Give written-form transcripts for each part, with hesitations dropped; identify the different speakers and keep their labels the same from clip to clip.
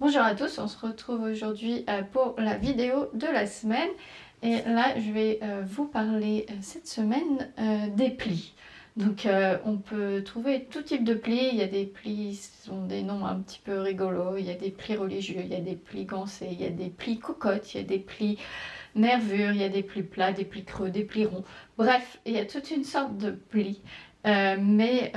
Speaker 1: Bonjour à tous, on se retrouve aujourd'hui pour la vidéo de la semaine et là je vais vous parler cette semaine des plis. Donc on peut trouver tout type de plis, il y a des plis qui ont des noms un petit peu rigolos, il y a des plis religieux, il y a des plis gancés, il y a des plis cocottes, il y a des plis nervures, il y a des plis plats, des plis creux, des plis ronds. Bref, il y a toute une sorte de plis. Mais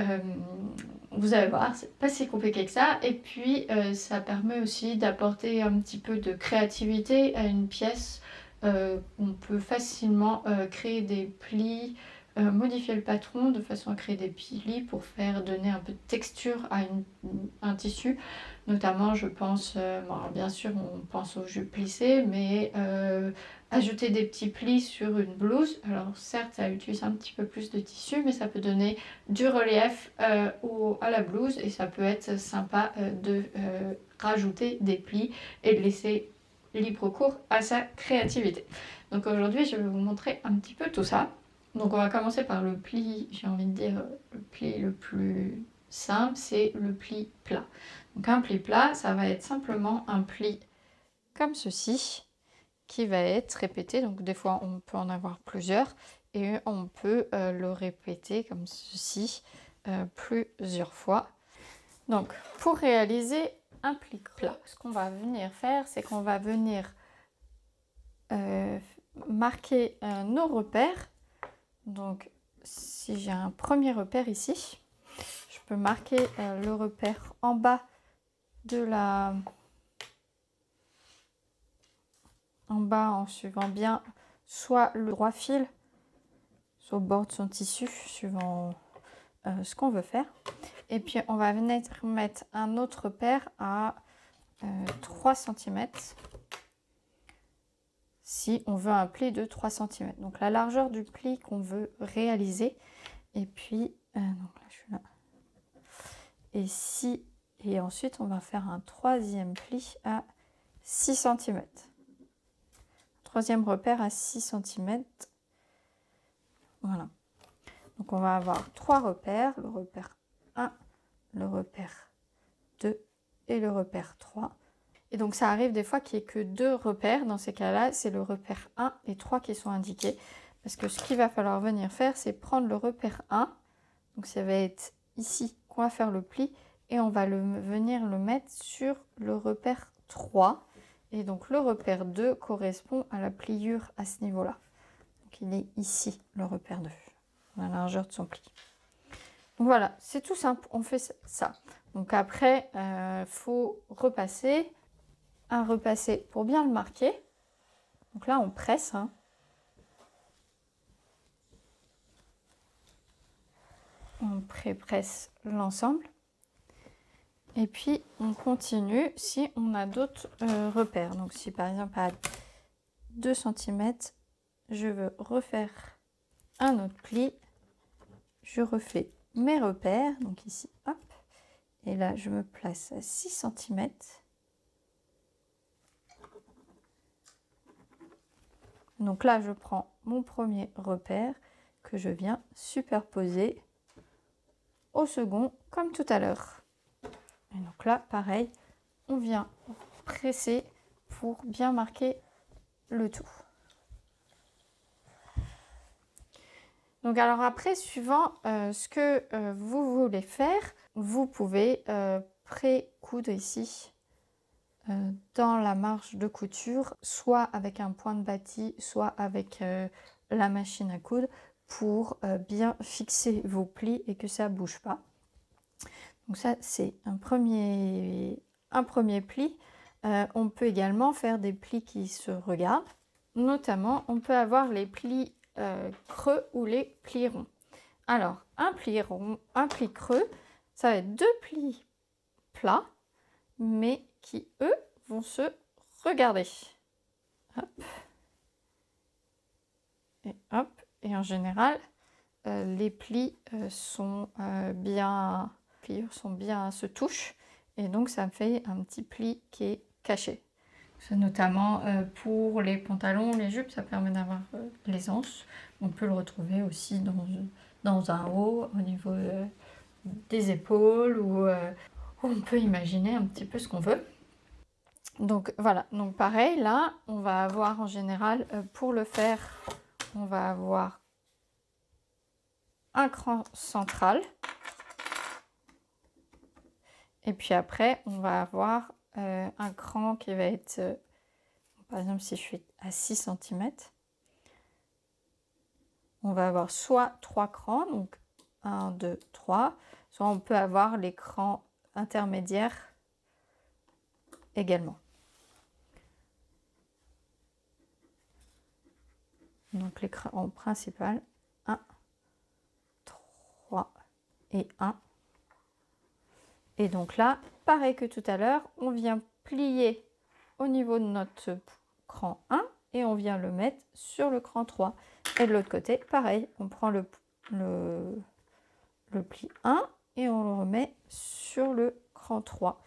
Speaker 1: vous allez voir, c'est pas si compliqué que ça. Et puis, ça permet aussi d'apporter un petit peu de créativité à une pièce. On peut facilement créer des plis, modifier le patron de façon à créer des plis pour donner un peu de texture à un tissu. Notamment, je pense, bon, bien sûr, on pense aux jupes plissées, mais ajouter des petits plis sur une blouse. Alors certes, ça utilise un petit peu plus de tissu, mais ça peut donner du relief à la blouse et ça peut être sympa de rajouter des plis et de laisser libre cours à sa créativité. Donc aujourd'hui, je vais vous montrer un petit peu tout ça. Donc on va commencer par le pli, j'ai envie de dire, le pli le plus simple, c'est le pli plat. Donc un pli plat, ça va être simplement un pli comme ceci, qui va être répété. Donc des fois, on peut en avoir plusieurs et on peut le répéter comme ceci plusieurs fois. Donc pour réaliser un pli plat, ce qu'on va venir faire, c'est qu'on va venir marquer nos repères. Donc si j'ai un premier repère ici, je peux marquer le repère en bas de la... en bas en suivant bien soit le droit fil, soit au bord de son tissu, suivant ce qu'on veut faire. Et puis on va venir mettre un autre repère à 3 cm si on veut un pli de 3 cm. Donc la largeur du pli qu'on veut réaliser. Et puis, donc là, je suis là. Et ensuite, on va faire un troisième pli à 6 cm. Troisième repère à 6 cm. Voilà. Donc on va avoir 3 repères, le repère 1, le repère 2 et le repère 3. Et donc ça arrive des fois qu'il n'y ait que 2 repères. Dans ces cas-là, c'est le repère 1 et 3 qui sont indiqués. Parce que ce qu'il va falloir venir faire, c'est prendre le repère 1. Donc ça va être ici qu'on va faire le pli. Et on va venir le mettre sur le repère 3. Et donc le repère 2 correspond à la pliure à ce niveau-là. Donc il est ici, le repère 2. La largeur de son pli. Donc voilà, c'est tout simple, on fait ça. Donc après, faut repasser, repasser pour bien le marquer. Donc là, on presse. Hein. On pré-presse l'ensemble. Et puis, on continue si on a d'autres repères. Donc si par exemple à 2 cm, je veux refaire un autre pli, je refais mes repères, donc ici, hop, et là je me place à 6 cm. Donc là je prends mon premier repère que je viens superposer au second comme tout à l'heure. Et donc là pareil, on vient presser pour bien marquer le tout. Donc alors après, suivant ce que vous voulez faire, vous pouvez pré-coudre ici dans la marge de couture, soit avec un point de bâti, soit avec la machine à coudre, pour bien fixer vos plis et que ça ne bouge pas. Donc ça, c'est un premier pli. On peut également faire des plis qui se regardent. Notamment, on peut avoir les plis creux ou les plis ronds. Alors, un pli rond, un pli creux, ça va être 2 plis plats, mais qui, eux, vont se regarder. Hop. Et hop. Et en général, les plis sont bien se touchent. Et donc, ça fait un petit pli qui est caché. C'est notamment pour les pantalons, les jupes, ça permet d'avoir l'aisance. On peut le retrouver aussi dans un haut, au niveau des épaules, ou on peut imaginer un petit peu ce qu'on veut. Donc voilà, donc pareil, là, on va avoir en général, pour le faire, on va avoir un cran central. Et puis après, on va avoir un cran qui va être, par exemple, si je suis à 6 cm, on va avoir soit 3 crans, donc 1, 2, 3, soit on peut avoir les crans intermédiaires également. Donc l'écran principal, 1, 3 et 1. Et donc là, pareil que tout à l'heure, on vient plier au niveau de notre cran 1 et on vient le mettre sur le cran 3. Et de l'autre côté, pareil, on prend le pli 1 et on le remet sur le cran 3.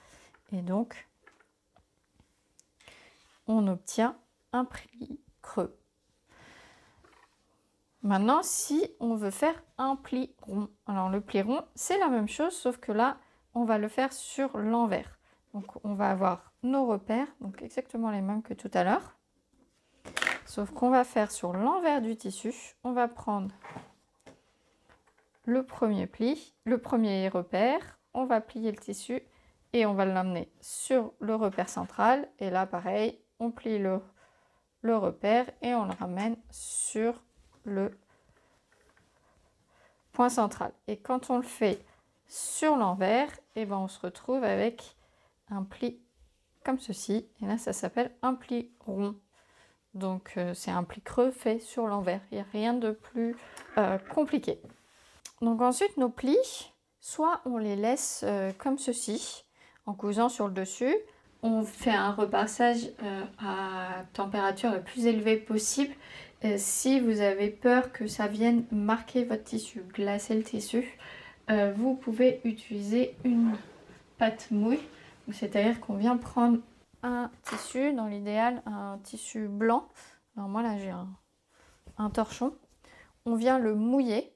Speaker 1: Et donc, on obtient un pli creux. Maintenant, si on veut faire un pli rond, alors le pli rond, c'est la même chose, sauf que là, on va le faire sur l'envers. Donc, on va avoir nos repères, donc exactement les mêmes que tout à l'heure. Sauf qu'on va faire sur l'envers du tissu, on va prendre le premier pli, le premier repère, on va plier le tissu et on va l'amener sur le repère central. Et là, pareil, on plie le repère et on le ramène sur le point central. Et quand on le fait sur l'envers, et ben on se retrouve avec un pli comme ceci. Et là, ça s'appelle un pli rond. Donc, c'est un pli creux fait sur l'envers. Il n'y a rien de plus compliqué. Donc ensuite, nos plis, soit on les laisse comme ceci, en cousant sur le dessus. On fait un repassage à température la plus élevée possible. Si vous avez peur que ça vienne marquer votre tissu, glacer le tissu, vous pouvez utiliser une pâte mouille. C'est-à-dire qu'on vient prendre un tissu, dans l'idéal un tissu blanc. Alors moi là j'ai un torchon. On vient le mouiller.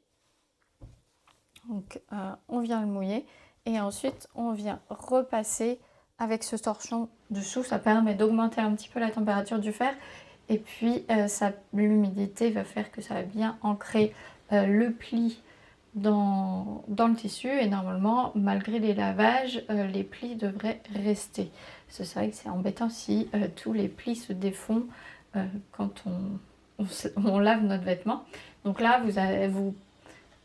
Speaker 1: Donc on vient le mouiller et ensuite on vient repasser avec ce torchon dessous. Ça permet d'augmenter un petit peu la température du fer et puis l'humidité va faire que ça va bien ancrer le pli dans le tissu et normalement malgré les lavages les plis devraient rester. C'est vrai que c'est embêtant si tous les plis se défont quand on lave notre vêtement. Donc là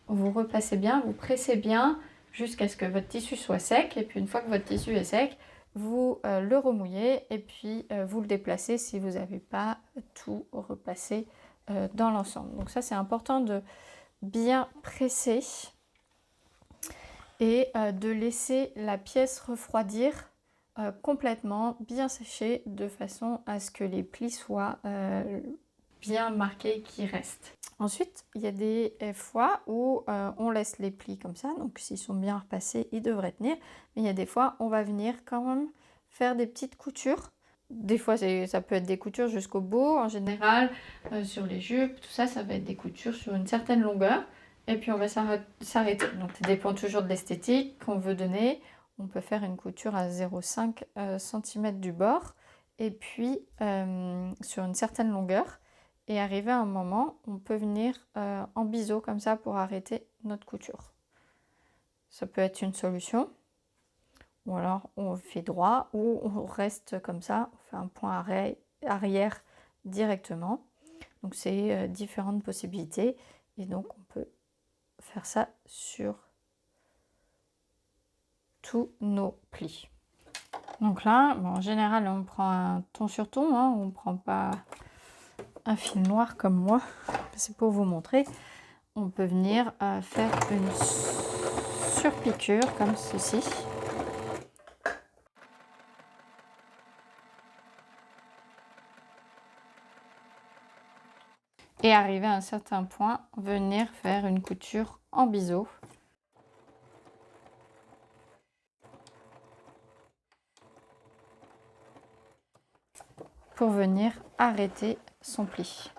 Speaker 1: vous repassez bien, vous pressez bien jusqu'à ce que votre tissu soit sec. Et puis une fois que votre tissu est sec, vous le remouillez et puis vous le déplacez si vous n'avez pas tout repassé dans l'ensemble. Donc ça, c'est important de bien presser et de laisser la pièce refroidir complètement, bien sécher, de façon à ce que les plis soient bien marqués, qui restent. Ensuite, il y a des fois où on laisse les plis comme ça, donc s'ils sont bien repassés, ils devraient tenir. Mais il y a des fois, on va venir quand même faire des petites coutures. Des fois, ça peut être des coutures jusqu'au bout. En général, sur les jupes, tout ça, ça va être des coutures sur une certaine longueur. Et puis, on va s'arrêter. Donc, ça dépend toujours de l'esthétique qu'on veut donner. On peut faire une couture à 0,5 cm du bord. Et puis, sur une certaine longueur. Et arrivé à un moment, on peut venir en biseau comme ça pour arrêter notre couture. Ça peut être une solution. Ou alors on fait droit ou on reste comme ça, on fait un point arrière directement. Donc c'est différentes possibilités. Et donc on peut faire ça sur tous nos plis. Donc là, bon, en général, on prend un ton sur ton, hein, on ne prend pas un fil noir comme moi, c'est pour vous montrer. On peut venir faire une surpiqûre comme ceci. Et arriver à un certain point, venir faire une couture en biseau. Pour venir arrêter son pli.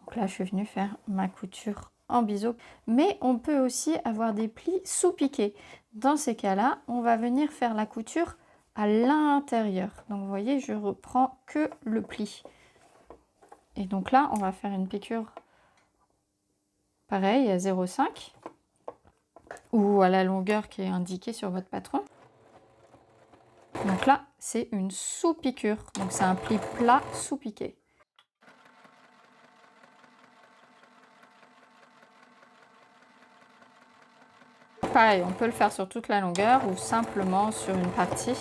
Speaker 1: Donc là, je suis venue faire ma couture en biseau. Mais on peut aussi avoir des plis sous-piqués. Dans ces cas-là, on va venir faire la couture à l'intérieur. Donc vous voyez, je reprends que le pli. Et donc là, on va faire une piqûre pareil à 0,5 ou à la longueur qui est indiquée sur votre patron. Donc là, c'est une sous-piqûre. Donc c'est un pli plat sous-piqué. Pareil, on peut le faire sur toute la longueur ou simplement sur une partie.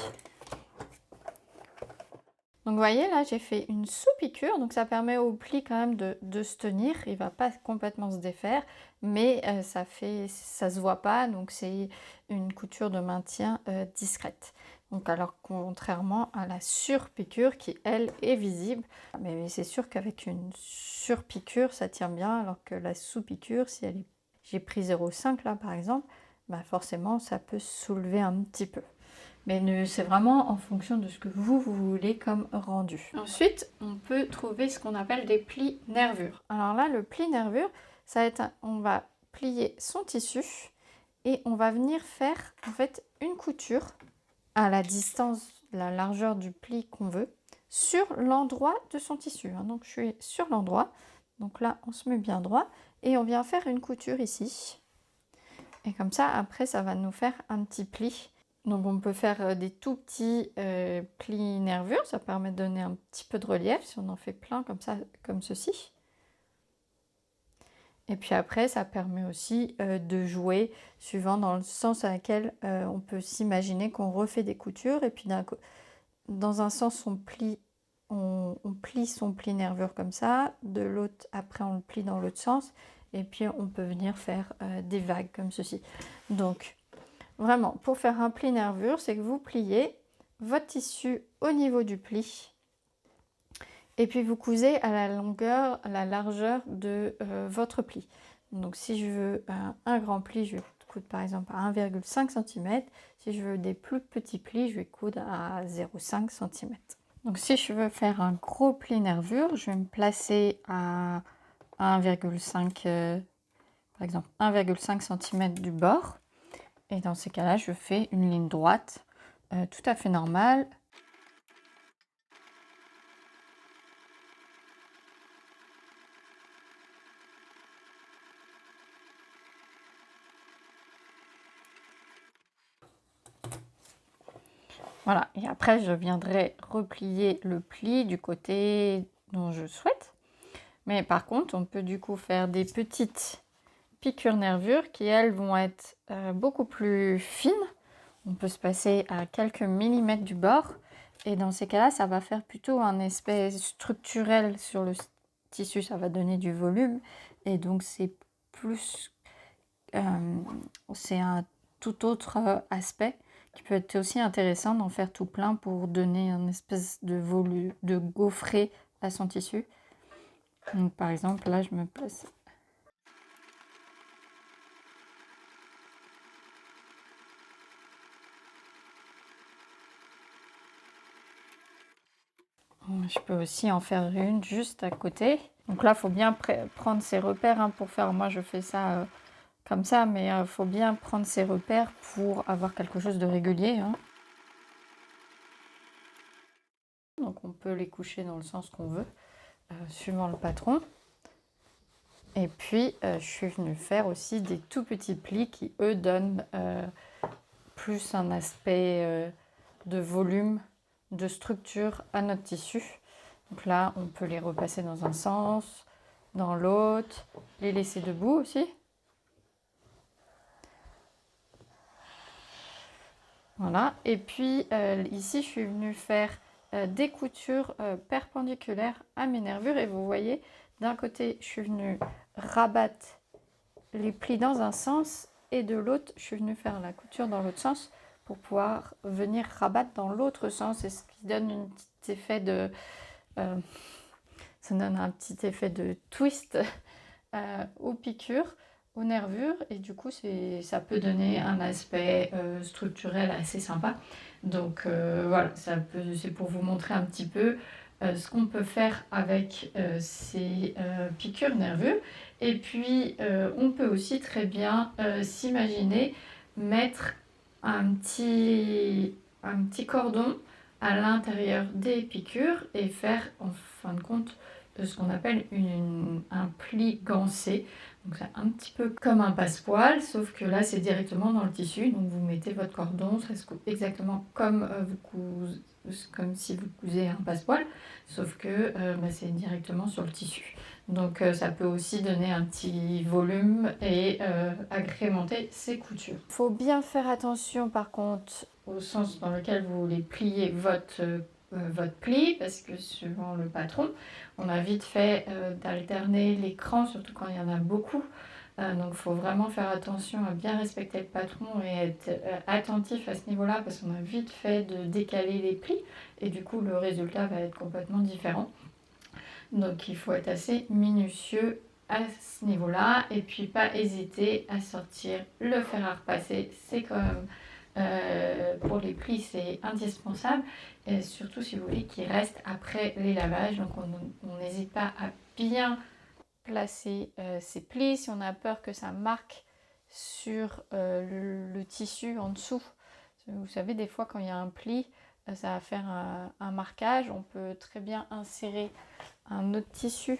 Speaker 1: Donc vous voyez, là j'ai fait une sous-piqûre, donc ça permet au pli quand même de se tenir. Il ne va pas complètement se défaire, mais ça se voit pas, donc c'est une couture de maintien discrète. Donc alors contrairement à la surpiqûre qui elle est visible, mais c'est sûr qu'avec une surpiqûre ça tient bien, alors que la sous-piqûre, si elle est... j'ai pris 0,5 là par exemple, bah forcément ça peut se soulever un petit peu. Mais c'est vraiment en fonction de ce que vous voulez comme rendu. Ensuite, on peut trouver ce qu'on appelle des plis nervures. Alors là, le pli nervure, ça va être on va plier son tissu et on va venir faire en fait une couture à la distance, la largeur du pli qu'on veut, sur l'endroit de son tissu. Donc je suis sur l'endroit, donc là on se met bien droit et on vient faire une couture ici. Et comme ça, après, ça va nous faire un petit pli. Donc on peut faire des tout petits plis nervures, ça permet de donner un petit peu de relief si on en fait plein comme ça, comme ceci. Et puis après, ça permet aussi de jouer suivant dans le sens à lequel on peut s'imaginer qu'on refait des coutures. Et puis dans un sens, on plie son pli nervure comme ça, de l'autre, après on le plie dans l'autre sens. Et puis on peut venir faire des vagues comme ceci. Donc vraiment, pour faire un pli nervure, c'est que vous pliez votre tissu au niveau du pli et puis vous cousez à la longueur, à la largeur de votre pli. Donc si je veux un grand pli, je vais coudre par exemple à 1,5 cm. Si je veux des plus petits plis, je vais coudre à 0,5 cm. Donc si je veux faire un gros pli nervure, je vais me placer à 1,5 par exemple 1,5 cm du bord. Et dans ces cas-là, je fais une ligne droite tout à fait normale. Voilà, et après je viendrai replier le pli du côté dont je souhaite. Mais par contre, on peut du coup faire des petites piqûres nervures qui, elles, vont être beaucoup plus fines. On peut se passer à quelques millimètres du bord. Et dans ces cas-là, ça va faire plutôt un aspect structurel sur le tissu. Ça va donner du volume. Et donc, c'est plus... c'est un tout autre aspect qui peut être aussi intéressant d'en faire tout plein pour donner un espèce de volume, de gaufret à son tissu. Donc, par exemple, là, je me place... Je peux aussi en faire une juste à côté. Donc là, il faut bien prendre ses repères pour faire... Moi, je fais ça comme ça, mais il faut bien prendre ses repères pour avoir quelque chose de régulier. Donc on peut les coucher dans le sens qu'on veut, suivant le patron. Et puis, je suis venue faire aussi des tout petits plis qui, eux, donnent plus un aspect de volume, de structure à notre tissu. Donc là, on peut les repasser dans un sens, dans l'autre, les laisser debout aussi. Voilà. Et puis, ici, je suis venue faire des coutures perpendiculaires à mes nervures. Et vous voyez, d'un côté, je suis venue rabattre les plis dans un sens et de l'autre, je suis venue faire la couture dans l'autre sens pour pouvoir venir rabattre dans l'autre sens, et ce qui donne un petit effet de... ça donne un petit effet de twist aux piqûres, aux nervures, et du coup ça peut donner un aspect structurel assez sympa. Donc voilà, c'est pour vous montrer un petit peu ce qu'on peut faire avec ces piqûres nervures. Et puis on peut aussi très bien s'imaginer mettre un petit un petit cordon à l'intérieur des piqûres et faire en fin de compte ce qu'on appelle un pli gancé. Donc c'est un petit peu comme un passepoil, sauf que là c'est directement dans le tissu. Donc vous mettez votre cordon, ça se coupe exactement comme, comme si vous cousiez un passepoil, sauf que c'est directement sur le tissu. Donc ça peut aussi donner un petit volume et agrémenter ses coutures. Il faut bien faire attention par contre au sens dans lequel vous voulez plier votre pli, parce que suivant le patron, on a vite fait d'alterner l'écran, surtout quand il y en a beaucoup. Donc il faut vraiment faire attention à bien respecter le patron et être attentif à ce niveau-là, parce qu'on a vite fait de décaler les plis et du coup le résultat va être complètement différent. Donc il faut être assez minutieux à ce niveau-là et puis pas hésiter à sortir le fer à repasser. C'est quand même pour les plis c'est indispensable, et surtout si vous voulez qu'il reste après les lavages. Donc on n'hésite pas à bien placer ces plis si on a peur que ça marque sur le tissu en dessous. Vous savez, des fois quand il y a un pli, ça va faire un marquage. On peut très bien insérer un autre tissu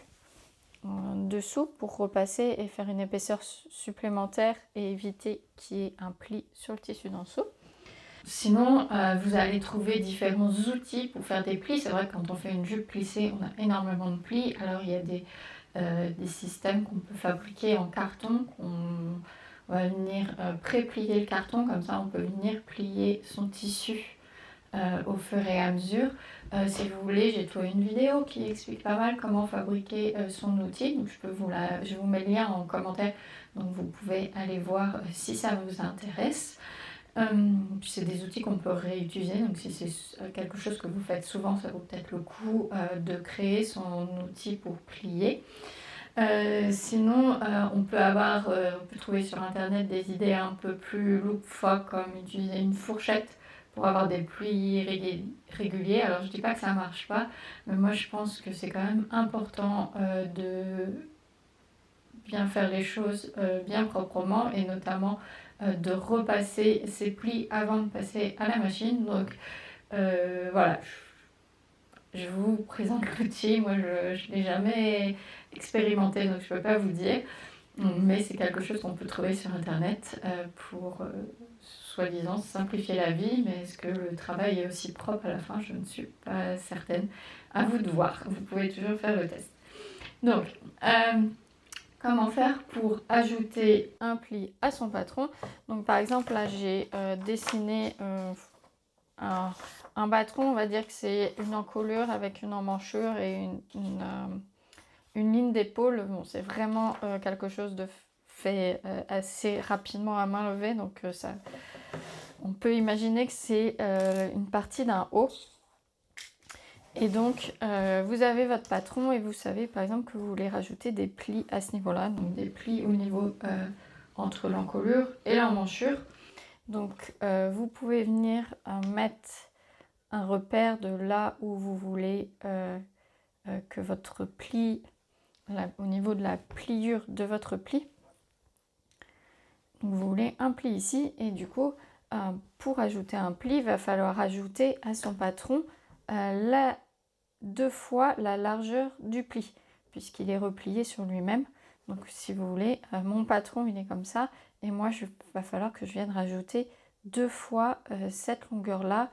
Speaker 1: en dessous pour repasser et faire une épaisseur supplémentaire et éviter qu'il y ait un pli sur le tissu d'en dessous. Sinon, vous allez trouver différents outils pour faire des plis. C'est vrai que quand on fait une jupe plissée, on a énormément de plis. Alors il y a des systèmes qu'on peut fabriquer en carton, qu'on va venir pré-plier le carton, comme ça on peut venir plier son tissu au fur et à mesure. Si vous voulez, j'ai trouvé une vidéo qui explique pas mal comment fabriquer son outil. Donc je vous mets le lien en commentaire, donc vous pouvez aller voir si ça vous intéresse. C'est des outils qu'on peut réutiliser, donc si c'est quelque chose que vous faites souvent, ça vaut peut-être le coup de créer son outil pour plier. Sinon, on peut trouver sur internet des idées un peu plus loufoques, comme utiliser une fourchette pour avoir des plis réguliers. Alors je dis pas que ça marche pas, mais moi je pense que c'est quand même important de bien faire les choses bien proprement, et notamment de repasser ses plis avant de passer à la machine. Donc voilà, je vous présente l'outil. Moi je l'ai jamais expérimenté, donc je peux pas vous dire, mais c'est quelque chose qu'on peut trouver sur internet pour soi-disant simplifier la vie. Mais est-ce que le travail est aussi propre à la fin? Je ne suis pas certaine. À vous de voir, vous pouvez toujours faire le test. Donc comment faire pour ajouter un pli à son patron? Donc par exemple là j'ai dessiné un patron, on va dire que c'est une encolure avec une emmanchure et une ligne d'épaule. Bon, c'est vraiment quelque chose de fait assez rapidement à main levée, donc on peut imaginer que c'est une partie d'un haut. Et donc, vous avez votre patron et vous savez par exemple que vous voulez rajouter des plis à ce niveau-là, donc des plis au niveau entre l'encolure et l'emmanchure. Donc, vous pouvez venir mettre un repère de là où vous voulez que votre pli, au niveau de la pliure de votre pli. Donc, vous voulez un pli ici, et du coup, pour ajouter un pli, il va falloir ajouter à son patron 2 fois la largeur du pli, puisqu'il est replié sur lui-même. Donc si vous voulez, mon patron il est comme ça, et moi il va falloir que je vienne rajouter 2 fois cette longueur là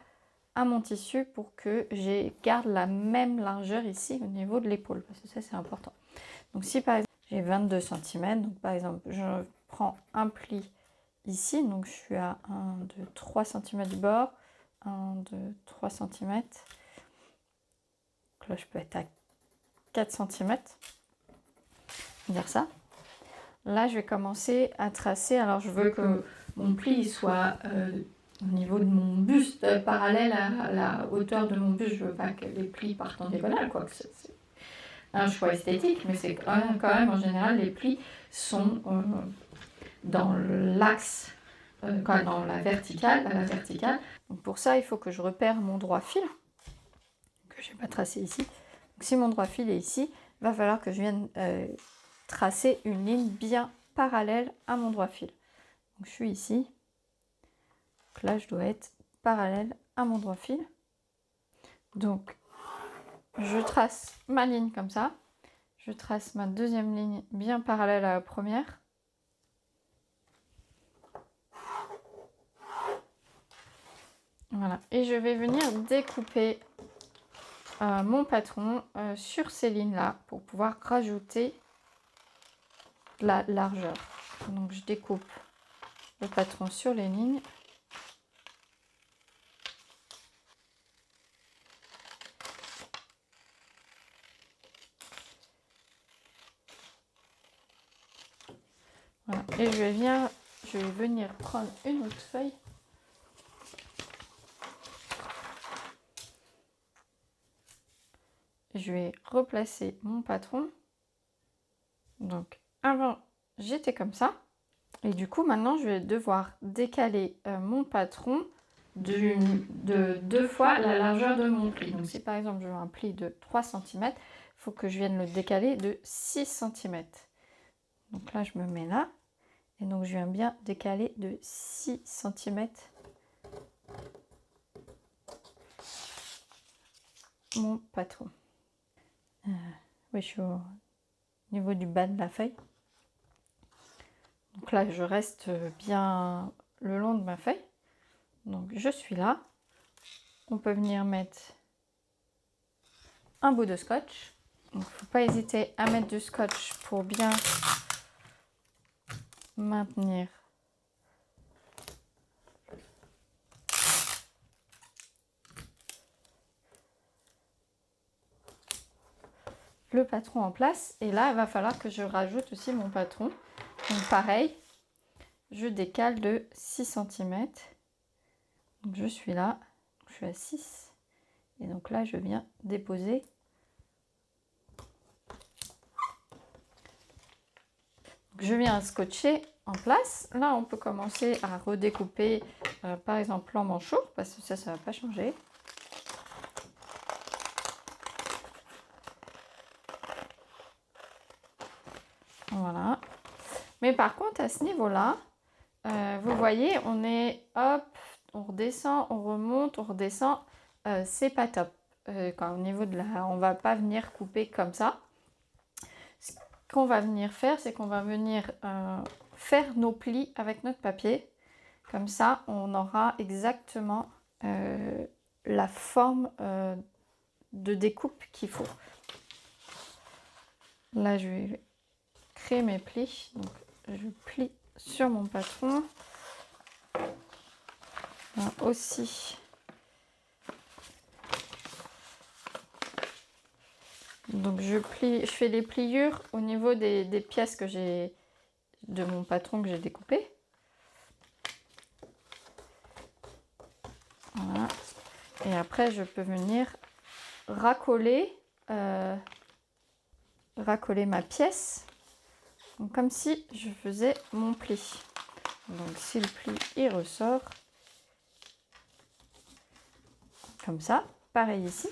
Speaker 1: à mon tissu pour que je garde la même largeur ici au niveau de l'épaule, parce que ça c'est important. Donc si par exemple j'ai 22 cm, donc par exemple je prends un pli ici, donc je suis à 1, 2, 3 cm du bord, 1, 2, 3 cm. Là, je peux être à 4 cm. Dire ça. Là, je vais commencer à tracer. Alors, je veux que mon pli soit au niveau de mon buste, parallèle à la hauteur de mon buste. Je veux pas que les plis partent en diagonale, quoi. C'est un choix esthétique, mais c'est quand même en général, les plis sont dans l'axe, dans la verticale, à la verticale. Donc, pour ça, il faut que je repère mon droit fil, que je n'ai pas tracé ici. Donc, si mon droit fil est ici, il va falloir que je vienne tracer une ligne bien parallèle à mon droit fil. Donc, je suis ici. Donc là, je dois être parallèle à mon droit fil. Donc, je trace ma ligne comme ça. Je trace ma deuxième ligne bien parallèle à la première. Voilà. Et je vais venir découper mon patron sur ces lignes-là pour pouvoir rajouter la largeur. Donc, je découpe le patron sur les lignes. Voilà. Et je vais venir prendre une autre feuille. Je vais replacer mon patron. Donc avant, j'étais comme ça. Et du coup, maintenant, je vais devoir décaler mon patron de 2 fois la largeur de mon pli. Donc si par exemple, je veux un pli de 3 cm, il faut que je vienne le décaler de 6 cm. Donc là, je me mets là. Et donc, je viens bien décaler de 6 cm mon patron. Oui, je suis au niveau du bas de la feuille. Donc là, je reste bien le long de ma feuille. Donc, je suis là. On peut venir mettre un bout de scotch. Il ne faut pas hésiter à mettre du scotch pour bien maintenir le patron en place. Et là, il va falloir que je rajoute aussi mon patron. Donc pareil, je décale de 6 cm. Donc je suis là, je suis à 6. Et donc là, je viens déposer. Donc je viens scotcher en place. Là, on peut commencer à redécouper, par exemple, en manchot, parce que ça ne va pas changer. Voilà. Mais par contre, à ce niveau-là, vous voyez, on est hop, on redescend, on remonte, on redescend. C'est pas top. Au niveau de la, on va pas venir couper comme ça. Ce qu'on va venir faire, c'est qu'on va venir faire nos plis avec notre papier. Comme ça, on aura exactement la forme de découpe qu'il faut. Là, je vais créer mes plis. Donc, je plie sur mon patron. Là aussi. Donc, je fais les pliures au niveau des pièces que j'ai de mon patron que j'ai découpé. Voilà. Et après, je peux venir racoler ma pièce. Donc, comme si je faisais mon pli. Donc si le pli il ressort, comme ça, pareil ici.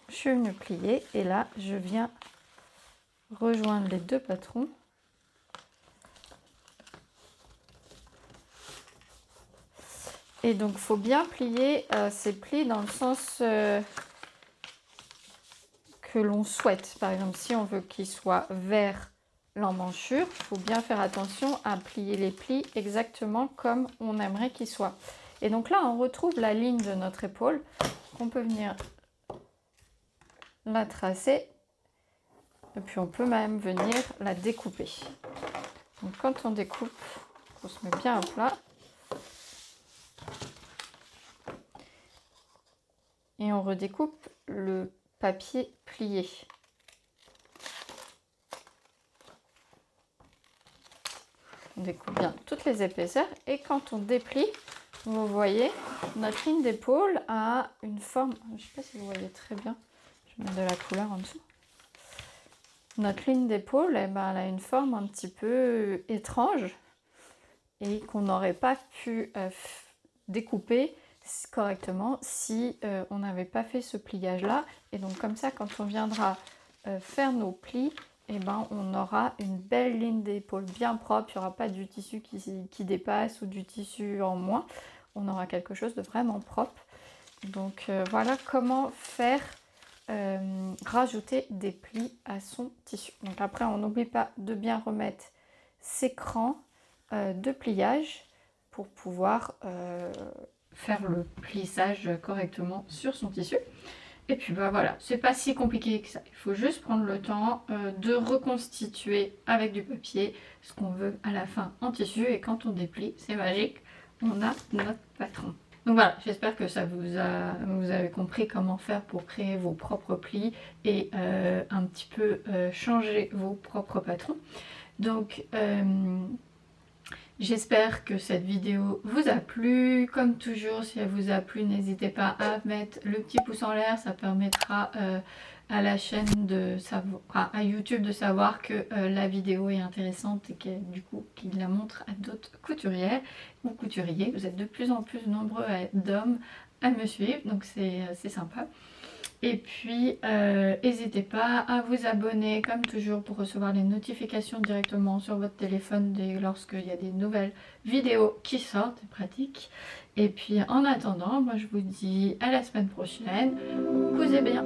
Speaker 1: Je suis venue plier et là je viens rejoindre les deux patrons. Et donc il faut bien plier ces plis dans le sens que l'on souhaite. Par exemple, si on veut qu'ils soient vers l'emmanchure, il faut bien faire attention à plier les plis exactement comme on aimerait qu'ils soient. Et donc là, on retrouve la ligne de notre épaule. On peut venir la tracer. Et puis on peut même venir la découper. Donc quand on découpe, on se met bien à plat. Et on redécoupe le papier plié. On découpe bien toutes les épaisseurs. Et quand on déplie, vous voyez, notre ligne d'épaule a une forme, je ne sais pas si vous voyez très bien, je vais mettre de la couleur en dessous. Notre ligne d'épaule, eh ben, elle a une forme un petit peu étrange et qu'on n'aurait pas pu découper correctement si on n'avait pas fait ce pliage là. Et donc comme ça, quand on viendra faire nos plis, eh ben, on aura une belle ligne d'épaule bien propre. Il n'y aura pas du tissu qui dépasse ou du tissu en moins. On aura quelque chose de vraiment propre. Donc voilà comment faire rajouter des plis à son tissu. Donc après, on n'oublie pas de bien remettre ses crans de pliage pour pouvoir faire le plissage correctement sur son tissu. Et puis bah voilà, c'est pas si compliqué que ça. Il faut juste prendre le temps de reconstituer avec du papier ce qu'on veut à la fin en tissu. Et quand on déplie, c'est magique, on a notre patron. Donc voilà, j'espère que ça vous avez compris comment faire pour créer vos propres plis et un petit peu changer vos propres patrons. Donc j'espère que cette vidéo vous a plu. Comme toujours, si elle vous a plu, n'hésitez pas à mettre le petit pouce en l'air. Ça permettra à la chaîne de savoir, à YouTube de savoir que la vidéo est intéressante et du coup qu'il la montre à d'autres couturières ou couturiers. Vous êtes de plus en plus nombreux d'hommes à me suivre, donc c'est sympa. Et puis, n'hésitez pas à vous abonner comme toujours pour recevoir les notifications directement sur votre téléphone lorsqu'il y a des nouvelles vidéos qui sortent, c'est pratique. Et puis en attendant, moi je vous dis à la semaine prochaine. Cousez bien!